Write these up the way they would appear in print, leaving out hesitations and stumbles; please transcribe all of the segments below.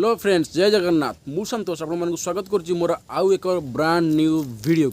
Hello friends, जय जगन्नाथ। मु संतोष आपण मानक स्वागत करुच्ची मोर आउ एक ब्रांड न्यू वीडियो।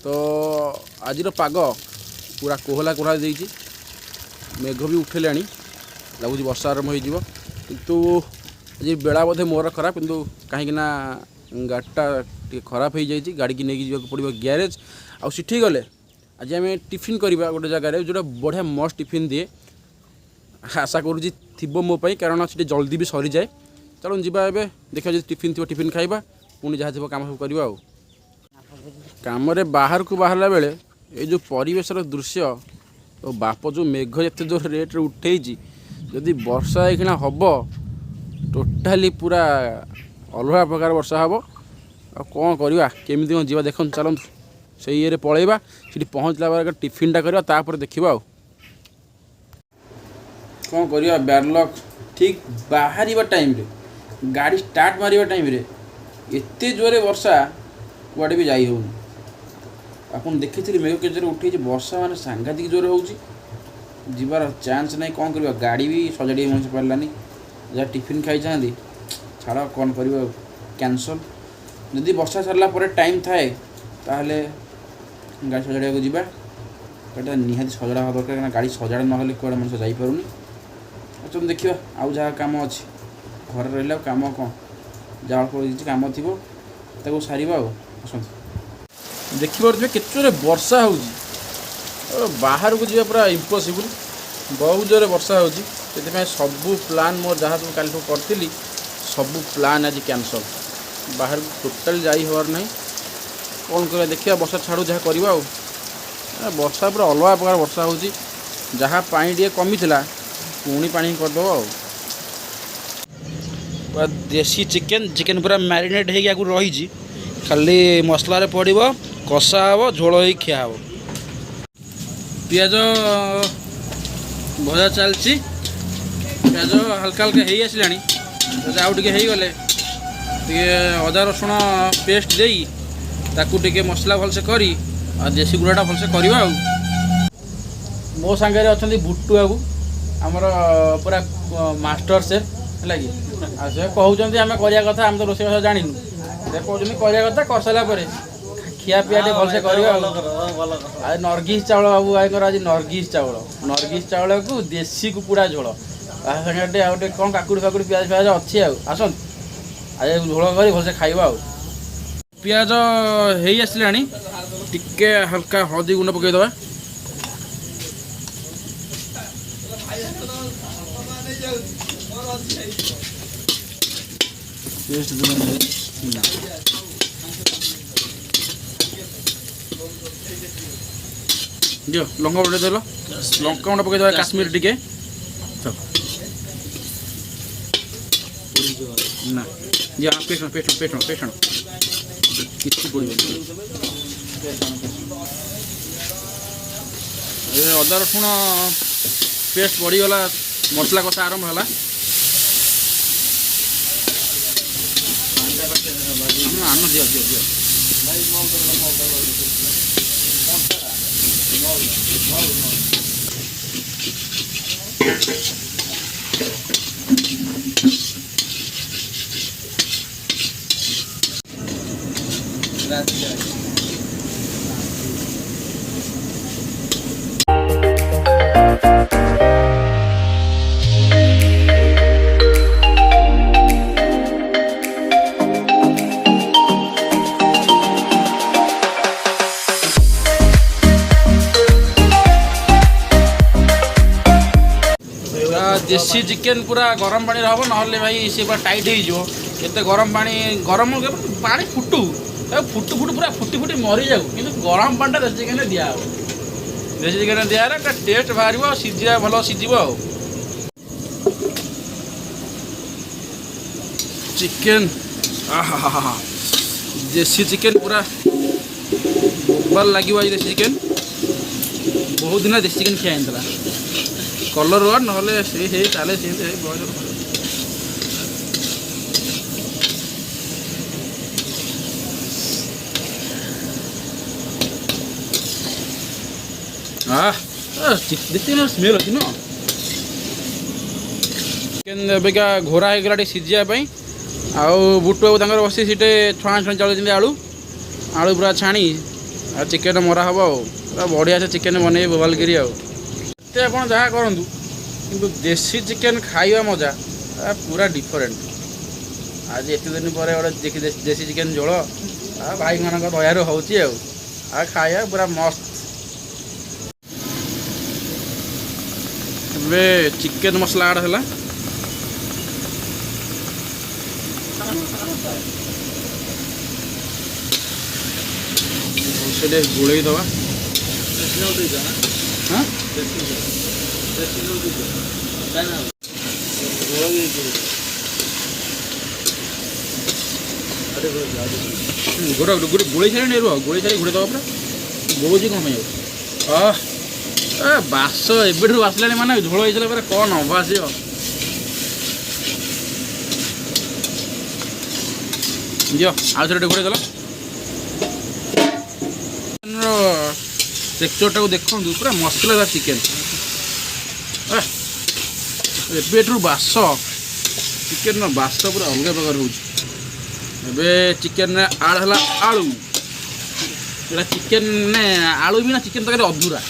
तो आज पाग पूरा कोहला कोहला देइछि, मेघ भी उठेला लगुच वर्षा आरंभ हो। किंतु आज बेला बोधे मोर खराब, किंतु कहीं गाड़ीटा खराब हो जाए। गाड़ी की लेकिन जावाक पड़ो ग्यारेज। आउ सिठी गले आज आम टिफिन करवा गोटे जगार जोटा बढ़िया मस्त टिफिन दिए। आशा करुँची थो मोपाई, कारण से जल्दी भी सरी जाए। चलो जीवा ए देखा जो टिफिन थो टिफिन खाइबा, पुणी जहाँ थो कम सब करवा। कम बाहर को बाहरला बेले ये जो परिवेशर दृश्य, तो बाप जो मेघ जिते जो रेट उठे, जदि वर्षा एखिना हम टोटाली पूरा अलग प्रकार वर्षा हम। कौन करवा केमी कौन जीवा देख चलतु से ये पलैबा। सीठी पहुँचला बार टिफिनटा करवा, तापर देखा कौन करवा। बैडलक ठीक बाहर टाइम रे गाड़ी स्टार्ट मारिबा टाइम रे एते जोरे वर्षा कुआडे भी जाई होउनी। आपन देखिथिली मेघ के जोरे उठे वर्षा माने सांघातिक जोरे होउची, जीवार चांस नहीं। कौन करवा गाड़ी भी सजाड़ी मन से पारलानी। जहाँ टिफिन खाई चाहती छाड़ कौन करवा, कैंसल। जदि वर्षा सरला पर टाइम थाए ताहले गाड़ी सजाड़ा को जीवा। एटा निहाती सजाड़ा हवा दरकार, गाड़ी सजाड़ा नहले कुआडे मन से जाई पारुनी। चल देखा आउ जहाँ कम अच्छी घर रहा कम कौन जाल पड़ी कम थी सार। देखिए केते वर्षा हो बाहर को जावा पूरा इम्पॉसिबल। बहुत जोरे वर्षा हो सबू प्लान मोर जहाँ सब कल करी सबू प्लान आज कैंसल। बाहर को टोटाल जाई हबार नहीं। कौन कर देखिए वर्षा छाड़ू जहाँ करवा। वर्षा पूरा अलग प्रकार वर्षा हो जहाँ पानी टे कमी था पुणी पानी करदे। पूरा देसी चिकेन पूरा मैरिनेट हो रही, खाली मसलार पड़ो कषा हे झोल हो खिया हे। पियाज भजा चलती, पियाज हल्का हल्का हो आसला। आउ टे गले अदा रसुण पेस्ट दे ताकू मसला भलसे करी देसी गुड़ाटा भलसे करवा। मो सांगे अच्छा बुट्टू बाबू आमर पूरा मास्टर सेफ है कि से कहते आम करवा कथा। आम तो रोसे बास जानी से कहते करवा कथा कर सारा खिया पिया भलसे कर। नर्गिस चाउल बाबू आईकर आज नर्गिस चाउल को देसी कुकुड़ा झोल सागे आउटे कौन काकुड़ी फाकुड़ी पियाज फियाज अच्छी आसन आज झोल कर भलसे खाइबा। पियाज हो आसला टिके हल्का हल्दी गुंड पकईदे। जो लंका गुंड देल लंका गुंड पकईदे काश्मीर टिके ना जी। हाँ पेस्ट पेस्ट पेस्ट पेस्ट किसी पड़े अदा रसुण पेस्ट पड़गला। मसला कषा आरंभ है। आन दियो दियो दियो देसी चिकेन पूरा गरम पानी हम ना भाई सी पूरा टाइट हो गरम पानी फुटू फुटू फुटू पूरा फुटी फुटी मरी जाऊ कि गरम पानी देसी चिकेन दिया। देसी चिकेन दिया टेस्ट बाहर सीझा भल सीझ। चिकेन देसी चिकेन पूरा भल लगे। देसी चिकेन बहुत दिन देसी चिकेन खिया कलर वा ना चले देखते स्मेल अच्छी न चिकेन एबिका घोरा हो गला सीझापी आउ बुटू बाबू तांकर बसी सीटे छुआ छुआ चलुच्च आलू आलू पूरा छाणी आ चिकेन मरा हम पूरा बढ़िया से चिकेन बनइबे बोबालगिरी आते आप जहाँ करूँ किंतु देसी चिकेन खाइबा मजा पूरा डिफरेंट। आज एत दिन पर गोटे देसी चिकेन झोल भाई मान दयारू हो खाया पूरा मस्त। चिकेन मसला आड़ है से गोल दवा हाँ गोटे गोटे गोल सारे रुह गोल सारे घोड़े दवा पूरा गोल कौन बास एबेठू आसला माने झोल होता पूरा कौन हम आस दियो आउ थे घोड़े देल टेक्चरटा को देखु पूरा मसलादार चिकेन एबेठू बास चिकेन बास पूरा अलग प्रकार हो चिकेन आड़ है आलू चिकेन ने आलू भी ना चिकेन तक अधूरा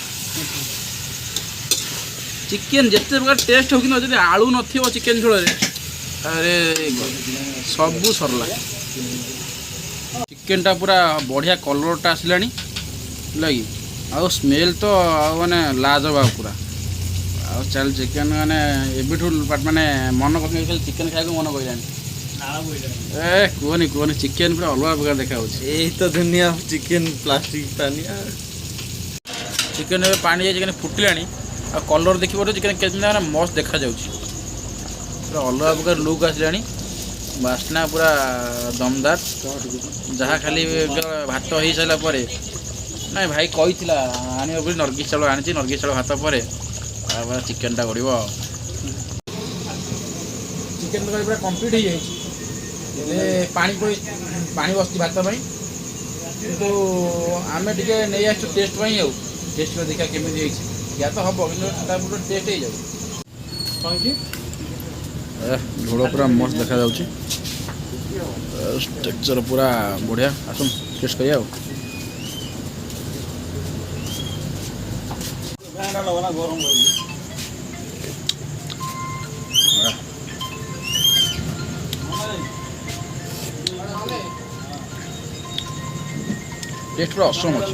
चिकेन जिते प्रकार टेस्ट हो कि आलू न चिकेन झोल अरे सबू सरला चिकेन टा पूरा बढ़िया कलरटा आसला लगी आ स्मेल तो माने लाजवाब पूरा आ चल चिकेन माने एबिठू माने मन कर चिकेन खाया मन कहलानी ए कहनी कहनी चिकेन पूरा अलग प्रकार देखा यही तो दुनिया चिकेन प्लास्टिक पानी चिकेन पानी जाए चिकेन फुटिला आ कलर देखिए चिकेन के मस्त देखा पूरा अलग प्रकार लुक आसला बास्ना पूरा दमदार जहाँ खाली भात हो सारापर ना भाई कही आने नर्गिस चाउल आनी नर्गिस चाउल भात पर चिकेन टा गड़ब चिकेन तक पूरा कम्प्लीट हो जाए पानी पानी बस भात किंतु आम टे नहीं आस टेस्ट टेस्ट देखा केमी या तो हम कि टेस्ट हो झोल पूरा मस्त देखा टेक्चर पूरा बढ़िया आसुन टेस्ट करिया टेस्ट पूरा असम अच्छे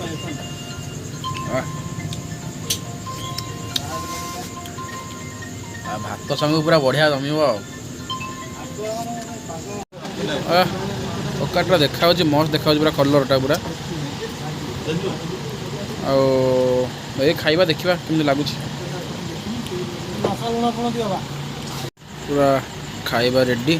भात संग पूरा बढ़िया जमीब ओकाटा देखा मस्त देखा पूरा कलरटा पूरा आ खाइबा देखा केमती लगुच पूरा खाइबा रेडी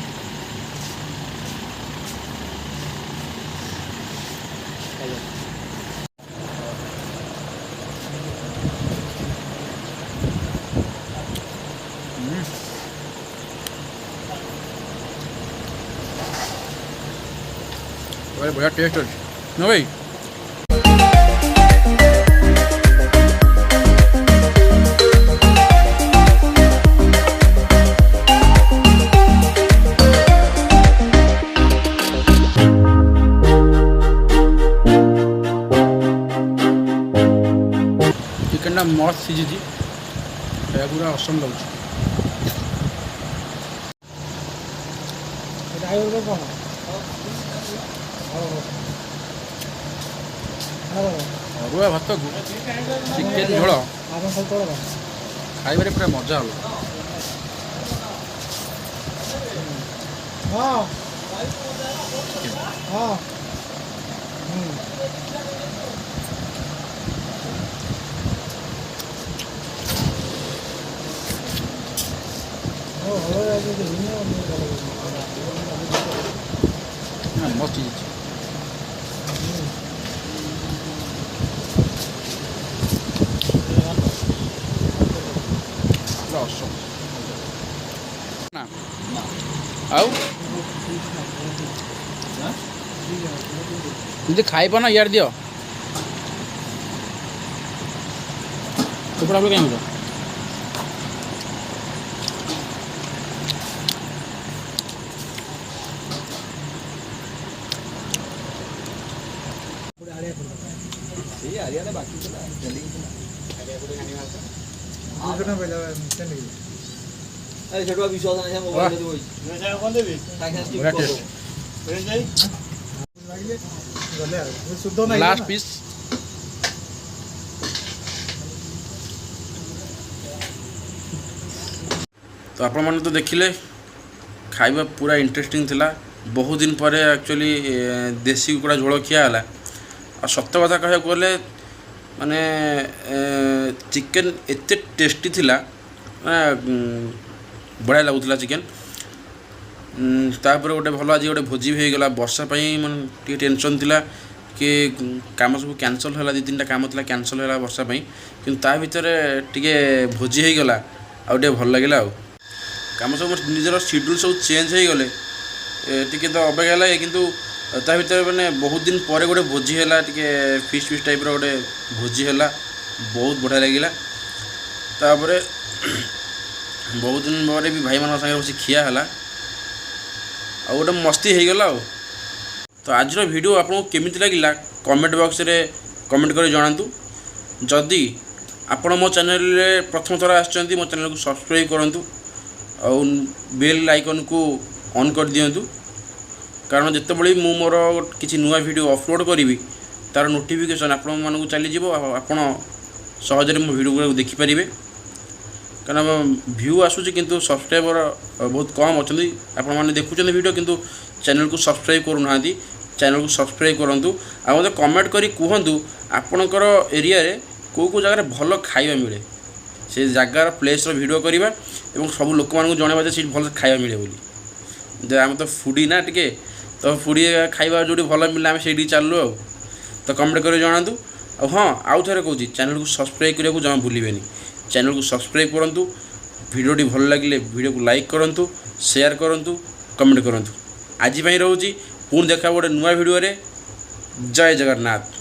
बढ़िया टेस्ट अच्छे ना भाई। चिकेन मस्त सीझी पूरा असम लगे अरुआ भात को चिकेन झोल खाइबारे पूरा मजा हल मस्त चीज खाई पाना यार दियो कपड़ा कहीं विश्वास नहीं मोबाइल लास्ट पीस तो आपण मैंने तो देखिले खाइबा पूरा इंटरेस्टिंग थिला। बहुत दिन पर एक्चुअली देसी कुकुड़ा झोल खिया आ सत कथा कह गले माने चिकेन एते टेस्टी थिला बढ़िया लगुला चिकेन। तापर गोटे भल आज गोटे भोजी भी होगा वर्षा मन टे टेंशन थिला कि काम सब कैंसल है 2-3टा काम था कैंसल है वर्षा कि ता भितर टे भोजी होगा आउटे भल लगे काम सब निजर शेड्यूल सब चेंज हो गले टी तो अबाग्या लगे कि ता भर मैंने बहुत दिन पर गोटे भोजी है टे फिस्ट फिस्ट टाइप गोटे भोजी है बहुत बढ़िया लगे। तापर बहुत दिन पर भी भाई मान सागे बस खिया है आ गोटे मस्ती हो गला। तो आज वीडियो आपको केमिति लगिला कमेंट बॉक्स रे कमेंट कर जणातु। जदि आपण मो चैनल रे प्रथम थर आछंती मो चैनल को सब्सक्राइब करंतु और बेल आइकन को ऑन कर दियंतु कारण जितेबले मु मोर किसी नुआ वीडियो अपलोड करी तार नोटिफिकेशन आपण मानक चली जीवो आपण सहजरे मो वीडियो देखि परिबे। कारण व्यू आसूची किंतु सब्सक्राइबर बहुत कम अच्छे आपण मैंने देखुं वीडियो किंतु चैनल को सब्सक्राइब करूना। चैनल को सब्सक्राइब करूँ आ मत कमेंट करी कहतु आपणकर एरिया रे को जगह भल खाଇବା मिले से जगार प्लेस वीडियो करवा और सब लोक मानक जनवा जे भल खाଇବା मिले बोली आम तो फूडी ना टिके तो फूडी खाଇବା जो भल मिले आम से चलू आ तो कमेंट कर जनातु। हाँ आउ थे कहूँ चैनल को सब्सक्राइब करने को जमा भूलें। चैनल को सब्सक्राइब करूँ वीडियोटी भल लगे वीडियो को लाइक करूँ शेयर करूँ कमेंट करूँ। आज रोचे पुणी देखा गोटे नुआ वीडियो रे। जय जगन्नाथ।